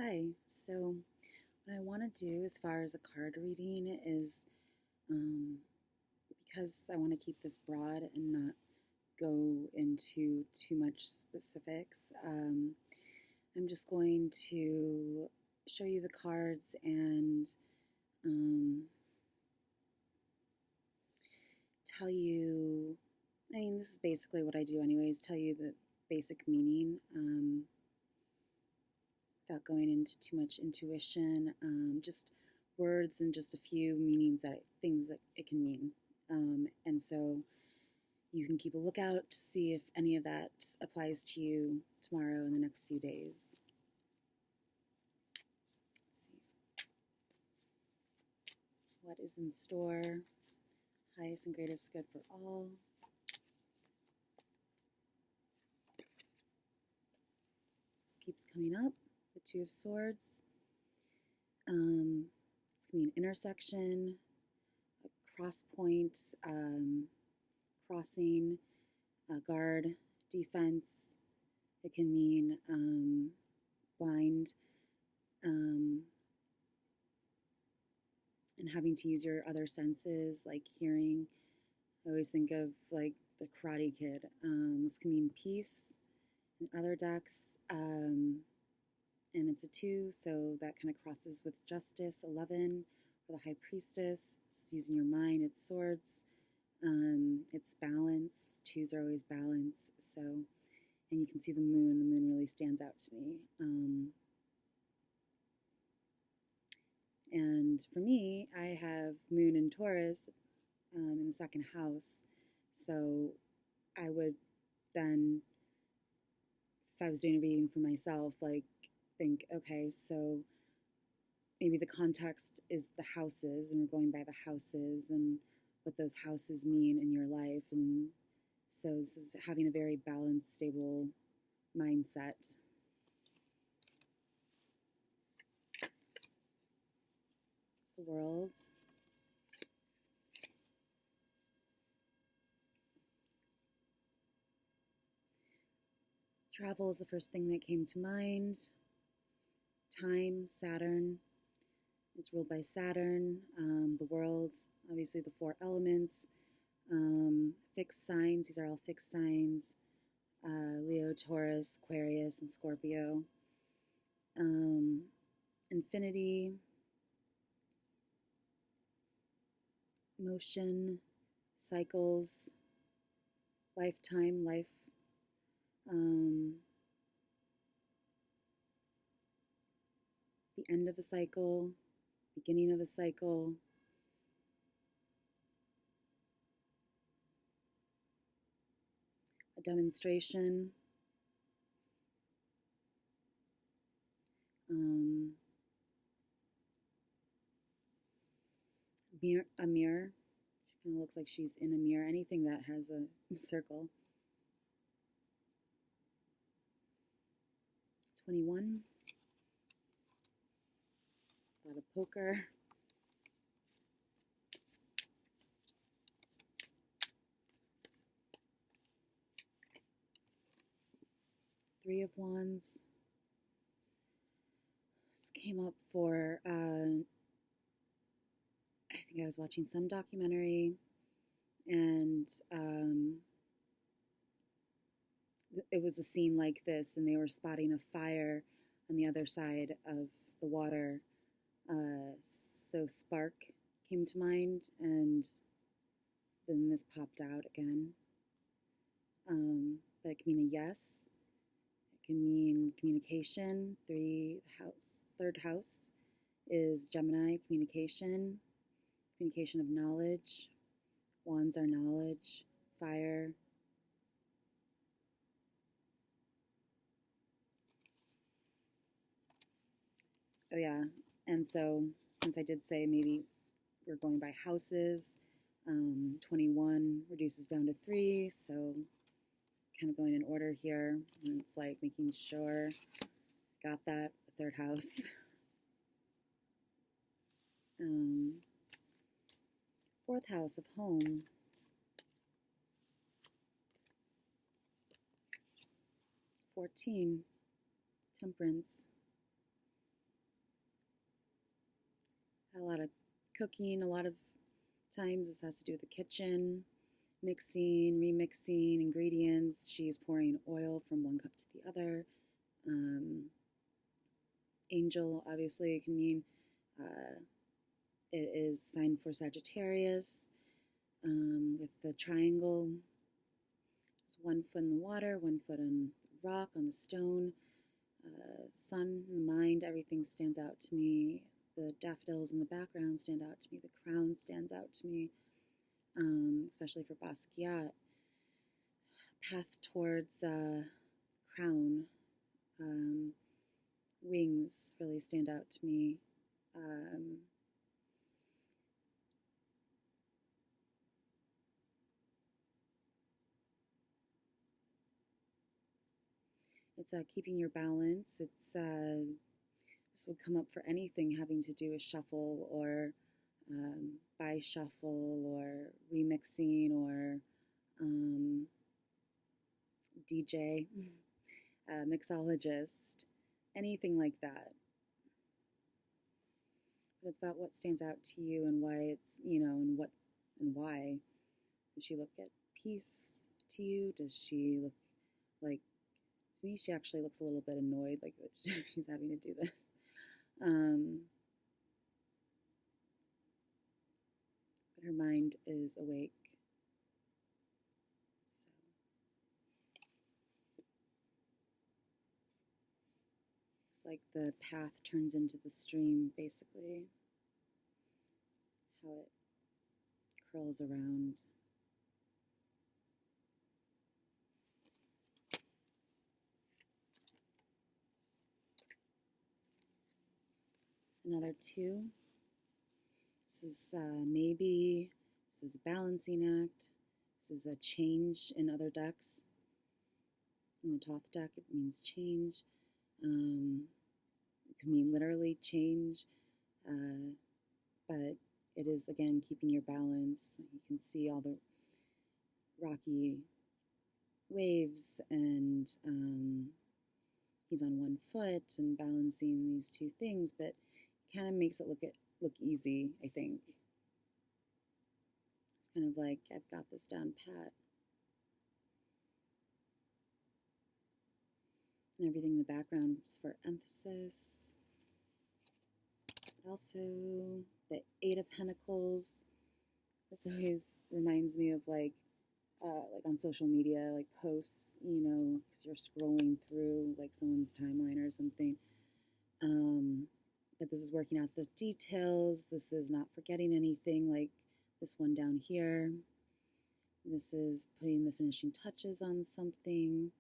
Hi. So, what I want to do as far as a card reading is um, because I want to keep this broad and not go into too much specifics, I'm just going to show you the cards and um, tell you. I mean, this is basically what I do, anyways, tell you the basic meaning without going into too much intuition, just words and just a few meanings things that it can mean. And so you can keep a lookout to see if any of that applies to you tomorrow in the next few days. Let's see what is in store. Highest and greatest good for all. This keeps coming up. The Two of Swords. It's going to be an intersection, a cross point, crossing, guard, defense. It can mean blind um, and having to use your other senses, like hearing. I always think of like the Karate Kid. This can mean peace in other decks. And it's a 2, so that kind of crosses with justice. 11 for the High Priestess. It's using your mind. It's swords. It's balance. 2s are always balance. So, and you can see the moon. The moon really stands out to me. And for me, I have moon in Taurus in the second house. So I would then, if I was doing a reading for myself, like think, okay, so maybe the context is the houses, and we're going by the houses and what those houses mean in your life. And so this is having a very balanced, stable mindset. The world. Travel is the first thing that came to mind. Time, Saturn. It's ruled by Saturn. The world, obviously the 4 elements. Fixed signs. These are all fixed signs. Leo, Taurus, Aquarius, and Scorpio. Infinity. Motion. Cycles. Lifetime, life. The end of a cycle, beginning of a cycle. A demonstration. A mirror. She kind of looks like she's in a mirror. Anything that has a circle. 21. Got a poker. Three of Wands. This came up for, I think I was watching some documentary, and it was a scene like this, and they were spotting a fire on the other side of the water. So spark came to mind, and then this popped out again. That can mean a yes. It can mean communication. Third house is Gemini, communication, communication of knowledge. Wands are knowledge, fire. Oh yeah, and so since I did say maybe we're going by houses, 21 reduces down to 3, so kind of going in order here. And it's like making sure got that, the third house. Fourth house of home. '14, temperance. a lot of cooking. A lot of times this has to do with the kitchen, mixing, remixing ingredients. She's pouring oil from one cup to the other. Angel obviously can mean it is sign for Sagittarius with the triangle. It's 1 foot in the water, 1 foot on the rock, on the stone. Sun in the mind, everything stands out to me. The daffodils in the background stand out to me. The crown stands out to me, especially for Basquiat. Path towards crown. Wings really stand out to me. It's keeping your balance. It's this would come up for anything having to do with shuffle or by shuffle or remixing or DJ, mixologist, anything like that. But it's about what stands out to you and why it's, and what and why. Does she look at peace to you? Does she look like, to me, she actually looks a little bit annoyed, like she's having to do this. But her mind is awake. So it's like the path turns into the stream, basically. How it curls around. Another 2. This is this is a balancing act. This is a change in other decks. In the Thoth deck, it means change. It can mean literally change, but it is, again, keeping your balance. You can see all the rocky waves, and he's on 1 foot and balancing these 2 things, but kind of makes it look easy, I think. It's kind of like, I've got this down pat. And everything in the background is for emphasis. But also the 8 of Pentacles. This always reminds me of like on social media, like posts, because you're scrolling through like someone's timeline or something. But this is working out the details. This is not forgetting anything, like this one down here. This is putting the finishing touches on something.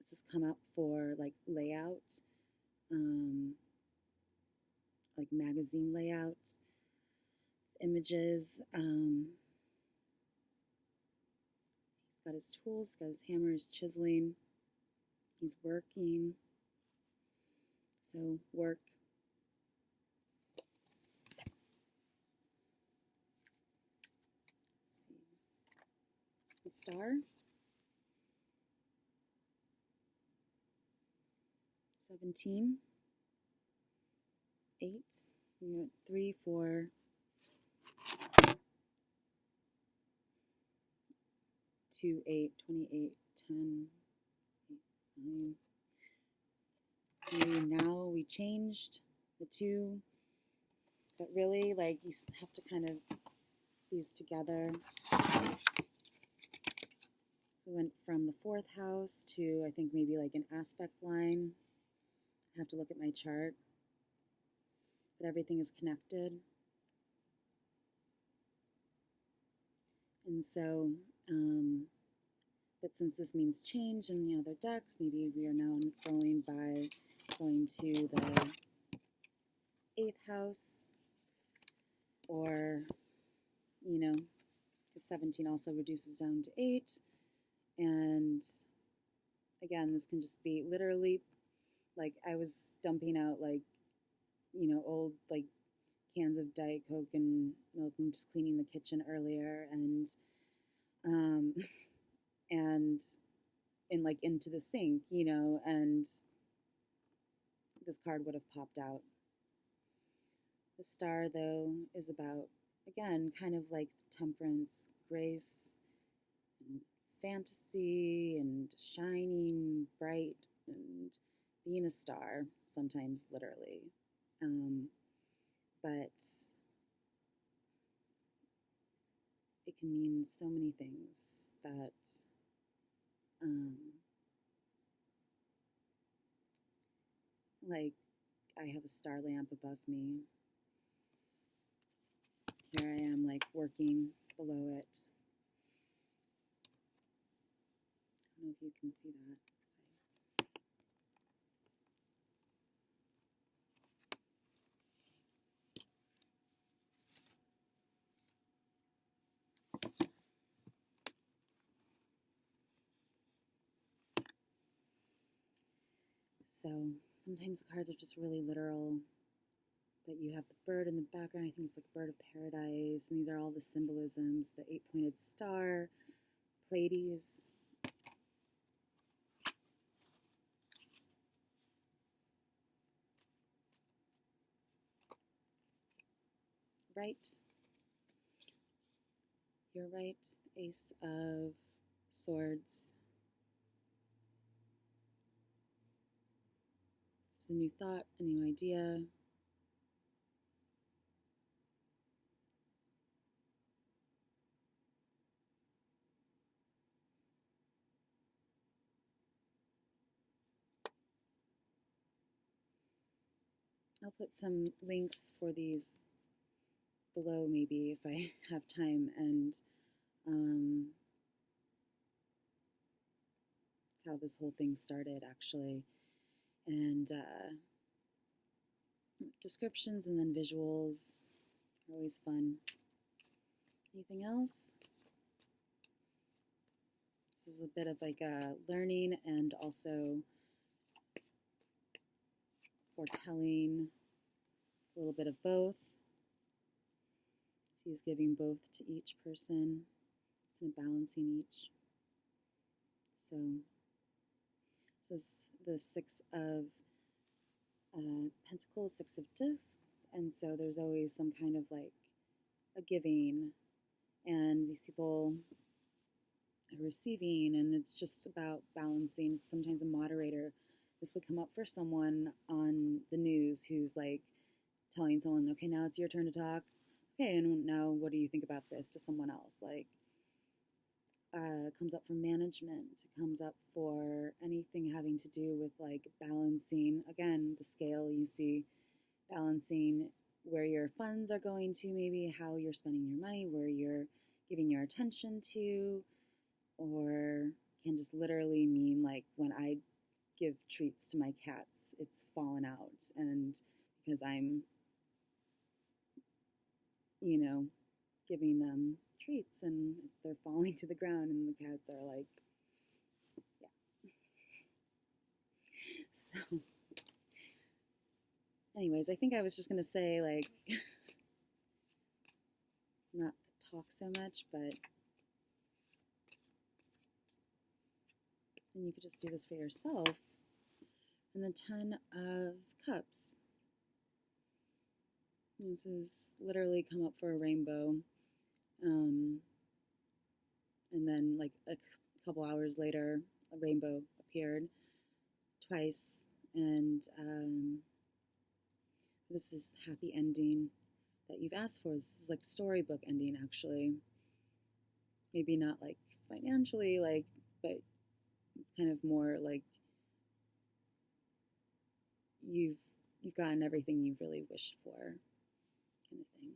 This has come up for like layout, like magazine layout, images. He's got his tools, he's got his hammer, he's chiseling, he's working. So work. Let's see. The star. 17. 8. We went 3, 4. 2, 8, 28, 10, 8, 9. Now we changed the 2, but really, like, you have to kind of these together. So we went from the 4th house to, I think, maybe like an aspect line. I have to look at my chart, but everything is connected. And so, but since this means change in the other decks, maybe we are now going to the 8th house, or, because 17 also reduces down to 8. And again, this can just be literally, like, I was dumping out, like, old, like, cans of Diet Coke and milk and just cleaning the kitchen earlier, and in, like, into the sink, and this card would have popped out. The star, though, is about, again, kind of like temperance, grace, and fantasy, and shining bright, and being a star, sometimes literally. Um, but it can mean so many things that um, like I have a star lamp above me. Here I am, like working below it. I don't know if you can see that. So sometimes the cards are just really literal, but you have the bird in the background. I think it's like bird of paradise, and these are all the symbolisms: the eight-pointed star, Pleiades, right. You're right. The Ace of Swords. It's a new thought, a new idea. I'll put some links for these below, maybe, if I have time, and that's how this whole thing started, actually. And descriptions and then visuals are always fun. Anything else? This is a bit of like a learning and also foretelling. It's a little bit of both. So he's giving both to each person, kind of balancing each. So this is the Six of Pentacles, Six of Discs, and so there's always some kind of like a giving, and these people are receiving, and it's just about balancing. Sometimes a moderator, this would come up for someone on the news who's like telling someone, okay, now it's your turn to talk. Okay, and now what do you think about this, to someone else? Like, comes up for management, comes up for anything having to do with like balancing, again, the scale you see, balancing where your funds are going to, maybe how you're spending your money, where you're giving your attention to, or can just literally mean like when I give treats to my cats, it's fallen out, and because I'm, you know, giving them treats and they're falling to the ground, and the cats are like, yeah. So, anyways, I think I was just gonna say, like, not talk so much, but and you could just do this for yourself. And the Ten of Cups. This is literally come up for a rainbow. And then, like, a couple hours later, a rainbow appeared twice. And this is happy ending that you've asked for. This is like storybook ending, actually. Maybe not like financially, like, but it's kind of more like you've gotten everything you've really wished for, kind of thing.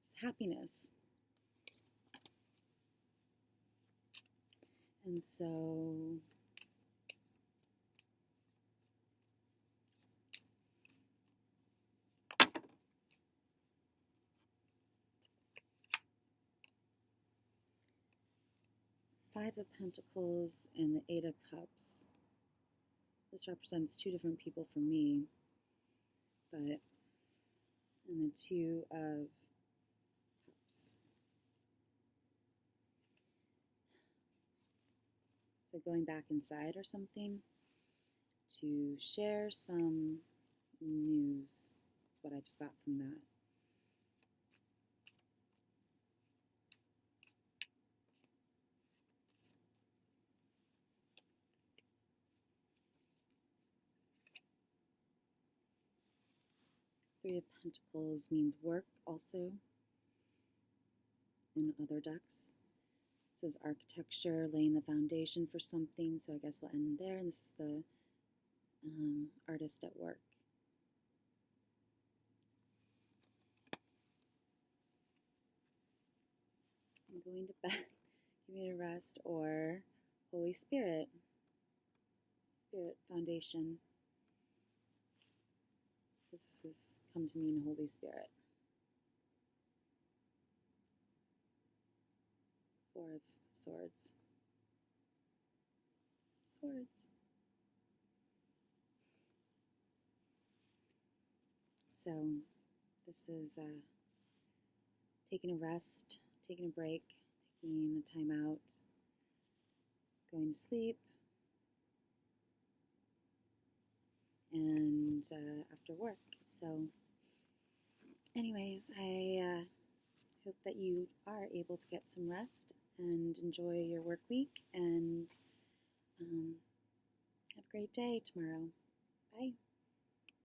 It's happiness. And so Five of Pentacles and the Eight of Cups. This represents two different people for me, but and the Two of Cups. So going back inside or something to share some news. That's what I just got from that. Three of Pentacles means work also in other decks. It says architecture, laying the foundation for something, so I guess we'll end there. And this is the artist at work. I'm going to bed, give me a rest, or Holy Spirit, Spirit Foundation. This has come to mean Holy Spirit. Four of Swords. Swords. So this is taking a rest, taking a break, taking a time out, going to sleep, and after work. So anyways, I hope that you are able to get some rest and enjoy your work week, and have a great day tomorrow. Bye.